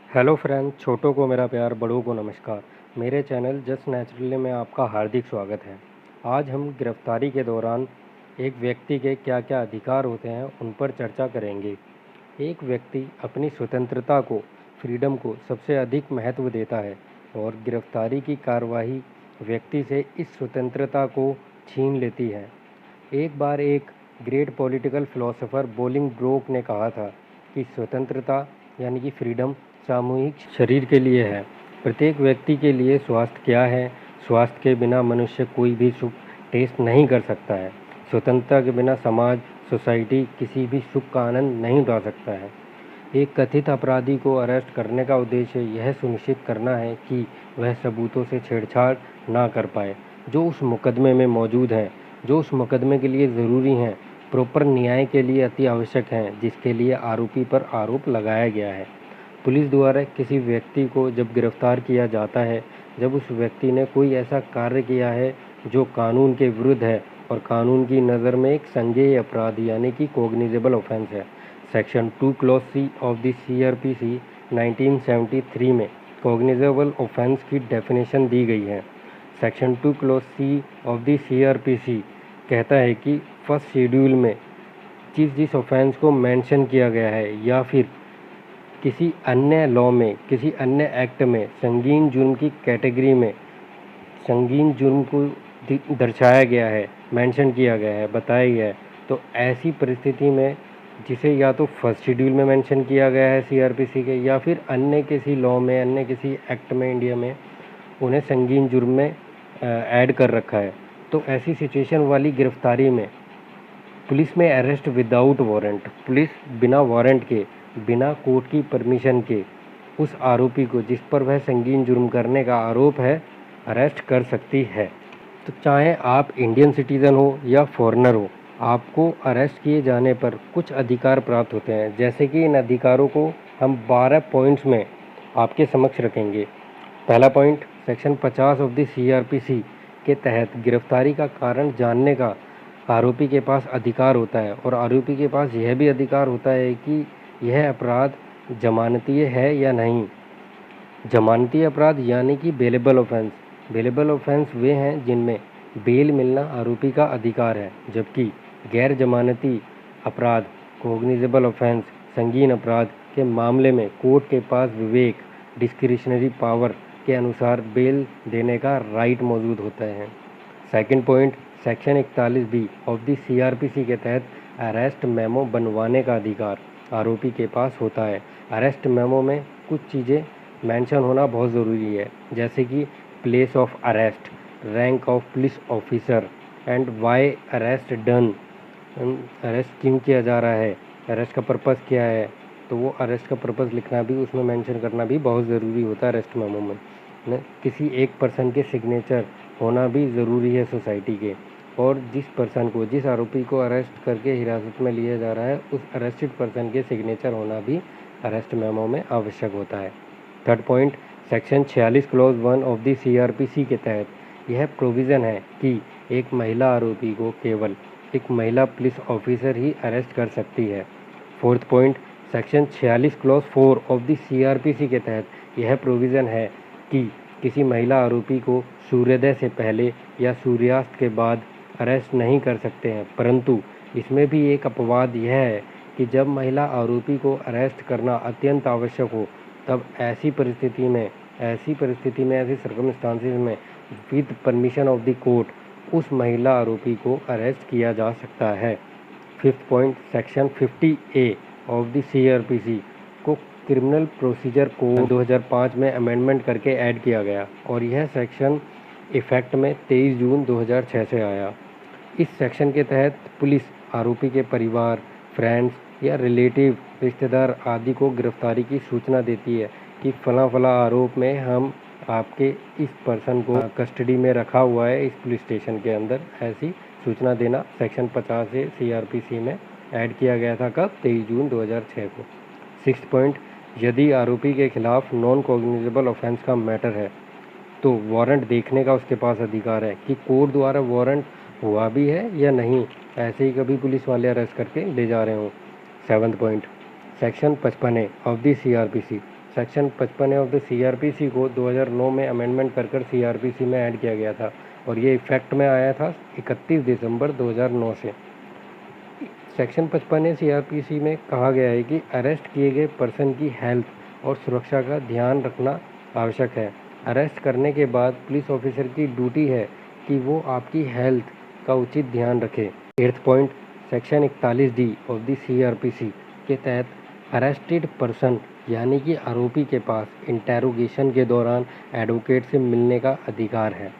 Hello friend, छोटों को मेरा प्यार, बड़ों को नमस्कार। मेरे चैनल जस्ट नेचुरली में आपका हार्दिक स्वागत है। आज हम गिरफ्तारी के दौरान एक व्यक्ति के क्या क्या अधिकार होते हैं उन पर चर्चा करेंगे। एक व्यक्ति अपनी स्वतंत्रता को, फ्रीडम को सबसे अधिक महत्व देता है और गिरफ्तारी की कार्रवाई व्यक्ति से इस स्वतंत्रता को छीन लेती है। एक बार एक ग्रेट पॉलिटिकल फिलोसोफर बोलिंगब्रोक ने कहा था कि स्वतंत्रता यानी कि फ्रीडम सामूहिक शरीर के लिए है। प्रत्येक व्यक्ति के लिए स्वास्थ्य क्या है? स्वास्थ्य के बिना मनुष्य कोई भी सुख टेस्ट नहीं कर सकता है। स्वतंत्रता के बिना समाज, सोसाइटी किसी भी सुख का आनंद नहीं उठा सकता है। एक कथित अपराधी को अरेस्ट करने का उद्देश्य यह सुनिश्चित करना है कि वह सबूतों से छेड़छाड़ ना कर पाए जो उस मुकदमे में मौजूद हैं, जो उस मुकदमे के लिए ज़रूरी हैं, प्रॉपर न्याय के लिए अति आवश्यक हैं, जिसके लिए आरोपी पर आरोप लगाया गया है। पुलिस द्वारा किसी व्यक्ति को जब गिरफ्तार किया जाता है, जब उस व्यक्ति ने कोई ऐसा कार्य किया है जो कानून के विरुद्ध है और कानून की नज़र में एक संज्ञेय अपराध यानी कि कॉग्निजेबल ऑफेंस है। Section 2 clause C of the CRPC 1973 में कॉग्निजेबल ऑफेंस की डेफिनेशन दी गई है। Section 2 clause C of the CRPC कहता है कि फर्स्ट शेड्यूल में जिस ऑफेंस को मेंशन किया गया है या फिर किसी अन्य लॉ में, किसी अन्य एक्ट में संगीन जुर्म की कैटेगरी में संगीन जुर्म को दर्शाया गया है, मेंशन किया गया है, बताया गया है, तो ऐसी परिस्थिति में जिसे या तो फर्स्ट शेड्यूल में मेंशन किया गया है CRPC के या फिर अन्य किसी लॉ में, अन्य किसी एक्ट में इंडिया में उन्हें संगीन जुर्म में ऐड कर रखा है, तो ऐसी सिचुएशन वाली गिरफ्तारी में पुलिस में अरेस्ट विदाउट वारंट, पुलिस बिना वारंट के, बिना कोर्ट की परमिशन के उस आरोपी को जिस पर वह संगीन जुर्म करने का आरोप है अरेस्ट कर सकती है। तो चाहे आप इंडियन सिटीज़न हो या फॉरेनर हो, आपको अरेस्ट किए जाने पर कुछ अधिकार प्राप्त होते हैं। जैसे कि इन अधिकारों को हम 12 पॉइंट्स में आपके समक्ष रखेंगे। पहला point, section 50 of the CRPC के तहत गिरफ्तारी का कारण जानने का आरोपी के पास अधिकार होता है और आरोपी के पास यह भी अधिकार होता है कि यह अपराध जमानतीय है या नहीं। जमानती अपराध यानी कि बेलेबल ऑफेंस। बेलेबल ऑफेंस वे हैं जिनमें बेल मिलना आरोपी का अधिकार है, जबकि गैर जमानती अपराध, कॉग्निजेबल ऑफेंस, संगीन अपराध के मामले में कोर्ट के पास विवेक, डिस्क्रिशनरी पावर के अनुसार बेल देने का राइट मौजूद होता है। Second point, section 41B of the CRPC के तहत अरेस्ट मेमो बनवाने का अधिकार आरोपी के पास होता है। अरेस्ट मेमो में कुछ चीज़ें मेंशन होना बहुत ज़रूरी है, जैसे कि place of arrest, rank of police officer and why arrest done, अरेस्ट क्यों किया जा रहा है, अरेस्ट का पर्पज़ क्या है, तो वो अरेस्ट का पर्पज़ लिखना भी, उसमें मेंशन करना भी बहुत ज़रूरी होता है अरेस्ट मेमो में। किसी एक पर्सन के सिग्नेचर होना भी ज़रूरी है सोसाइटी के, और जिस पर्सन को, जिस आरोपी को अरेस्ट करके हिरासत में लिया जा रहा है उस अरेस्टेड पर्सन के सिग्नेचर होना भी अरेस्ट मेमो में आवश्यक होता है। Third point, section 46 clause 1 of the CRPC के तहत यह प्रोविज़न है कि एक महिला आरोपी को केवल एक महिला पुलिस ऑफिसर ही अरेस्ट कर सकती है। Fourth point, section 46 clause 4 of the CRPC के तहत यह प्रोविज़न है कि किसी महिला आरोपी को सूर्योदय से पहले या सूर्यास्त के बाद अरेस्ट नहीं कर सकते हैं, परंतु इसमें भी एक अपवाद यह है कि जब महिला आरोपी को अरेस्ट करना अत्यंत आवश्यक हो, तब ऐसी परिस्थिति में ऐसी सर्कमस्टांसिस में with permission of the court उस महिला आरोपी को अरेस्ट किया जा सकता है। Fifth point, section 50A of the CRPC को क्रिमिनल प्रोसीजर कोड 2005 में अमेंडमेंट करके ऐड किया गया और यह सेक्शन इफ़ेक्ट में 23 जून 2006 से आया। इस सेक्शन के तहत पुलिस आरोपी के परिवार, फ्रेंड्स या रिलेटिव, रिश्तेदार आदि को गिरफ्तारी की सूचना देती है कि फला आरोप में हम आपके इस पर्सन को कस्टडी में रखा हुआ है इस पुलिस स्टेशन के अंदर, ऐसी सूचना देना सेक्शन 50 से CRPC में ऐड किया गया था। कब? 23 जून 2006 को। सिक्स्थ पॉइंट, यदि आरोपी के खिलाफ नॉन कॉग्निजेबल ऑफेंस का मैटर है तो वारंट देखने का उसके पास अधिकार है कि कोर्ट द्वारा वारंट हुआ भी है या नहीं, ऐसे ही कभी पुलिस वाले अरेस्ट करके ले जा रहे हों। Seventh point, section 55A of the CRPC section 55 of the CRPC को 2009 में अमेंडमेंट कर CRPC में ऐड किया गया था और ये इफेक्ट में आया था 31 दिसंबर 2009 से। सेक्शन 55 CRPC में कहा गया है कि अरेस्ट किए गए पर्सन की हेल्थ और सुरक्षा का ध्यान रखना आवश्यक है। अरेस्ट करने के बाद पुलिस ऑफिसर की ड्यूटी है कि वो आपकी हेल्थ का उचित ध्यान रखे। 8th point, section 41D of the CRPC के तहत अरेस्टेड पर्सन यानी कि आरोपी के पास इंटेरोगेशन के दौरान एडवोकेट से मिलने का अधिकार है।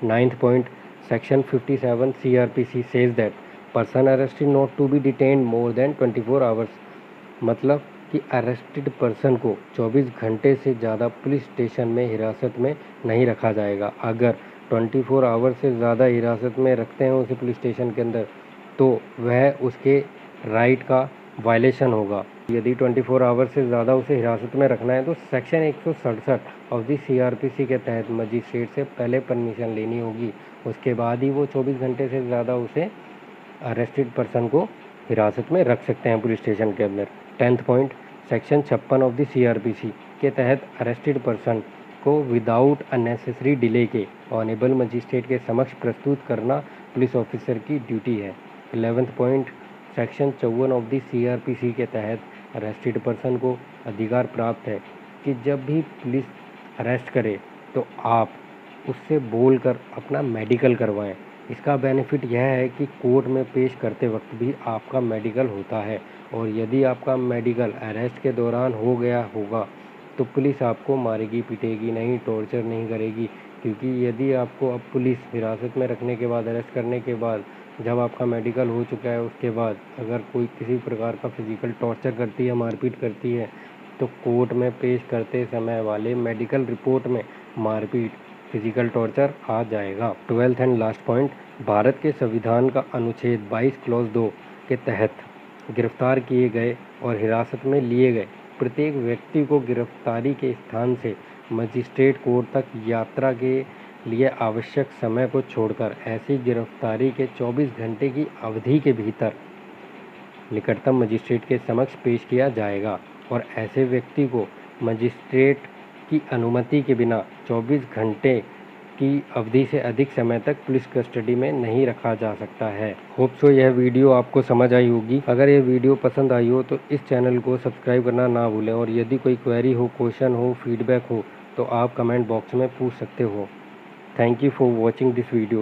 9th point, section 57 CRPC says that person arrested not to be detained more than 24 hours, मतलब कि अरेस्टेड पर्सन को 24 घंटे से ज़्यादा पुलिस स्टेशन में हिरासत में नहीं रखा जाएगा। अगर 24 आवर से ज़्यादा हिरासत में रखते हैं उसे पुलिस स्टेशन के अंदर तो वह उसके राइट का वायलेशन होगा। यदि 24 आवर से ज़्यादा उसे हिरासत में रखना है तो सेक्शन 167 ऑफ द CRPC के तहत मजिस्ट्रेट से पहले परमिशन लेनी होगी, उसके बाद ही वो 24 घंटे से ज़्यादा उसे अरेस्टेड पर्सन को हिरासत में रख सकते हैं पुलिस स्टेशन के अंदर। 10th point, section 56 of the CRPC के तहत अरेस्टेड पर्सन को विदाउट अननेसेसरी डिले के ऑनेबल मजिस्ट्रेट के समक्ष प्रस्तुत करना पुलिस ऑफिसर की ड्यूटी है। 11th point, section 54 of the CRPC के तहत अरेस्टेड पर्सन को अधिकार प्राप्त है कि जब भी पुलिस अरेस्ट करे तो आप उससे बोलकर अपना मेडिकल करवाएं। इसका बेनिफिट यह है कि कोर्ट में पेश करते वक्त भी आपका मेडिकल होता है और यदि आपका मेडिकल अरेस्ट के दौरान हो गया होगा तो पुलिस आपको मारेगी पीटेगी नहीं, टॉर्चर नहीं करेगी, क्योंकि यदि आपको अब पुलिस हिरासत में रखने के बाद अरेस्ट करने के बाद जब आपका मेडिकल हो चुका है उसके बाद अगर कोई किसी प्रकार का फिजिकल टॉर्चर करती है, मारपीट करती है तो कोर्ट में पेश करते समय वाले मेडिकल रिपोर्ट में मारपीट, फिजिकल टॉर्चर आ जाएगा। 12th and last point, Bharat के संविधान का अनुच्छेद 22 क्लॉज 2 के तहत गिरफ्तार किए गए और हिरासत में लिए गए प्रत्येक व्यक्ति को गिरफ्तारी के स्थान से मजिस्ट्रेट कोर्ट तक यात्रा के लिए आवश्यक समय को छोड़कर ऐसी गिरफ्तारी के 24 घंटे की अवधि के भीतर निकटतम मजिस्ट्रेट के समक्ष पेश किया जाएगा और ऐसे व्यक्ति को मजिस्ट्रेट की अनुमति के बिना 24 घंटे की अवधि से अधिक समय तक पुलिस कस्टडी में नहीं रखा जा सकता है। होप सो यह वीडियो आपको समझ आई होगी। अगर यह वीडियो पसंद आई हो तो इस चैनल को सब्सक्राइब करना ना भूलें और यदि कोई क्वेरी हो, क्वेश्चन हो, फीडबैक हो तो आप कमेंट बॉक्स में पूछ सकते हो। Thank you for watching this video.